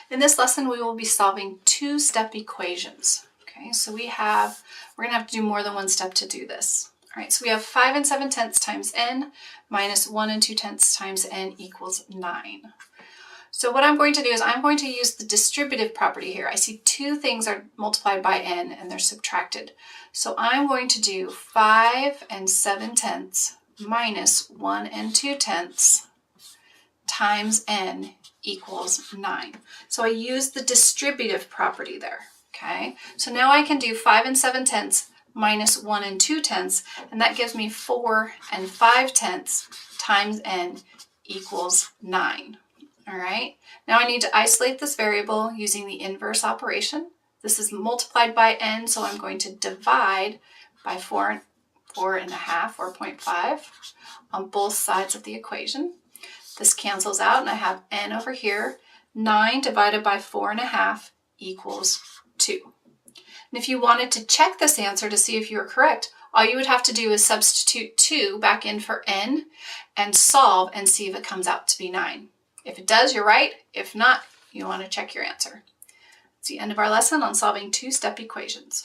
In this lesson, we will be solving two-step equations. Okay, so we're going to have to do more than one step to do this. All right, so we have 5 and 7/10 times n minus 1 and 2/10 times n equals 9. So what I'm going to do is I'm going to use the distributive property here. I see two things are multiplied by n and they're subtracted. So I'm going to do 5 and 7/10 minus 1 and 2/10 times n equals 9. So I use the distributive property there, okay? So now I can do 5 and 7/10 minus 1 and 2/10, and that gives me 4 and 5/10 times n equals 9. All right, now I need to isolate this variable using the inverse operation. This is multiplied by n, so I'm going to divide by 4 and a half, or 0.5, on both sides of the equation. This cancels out, and I have n over here. 9 divided by 4 and a half equals 2. And if you wanted to check this answer to see if you were correct, all you would have to do is substitute 2 back in for n and solve and see if it comes out to be 9. If it does, you're right. If not, you want to check your answer. It's the end of our lesson on solving two-step equations.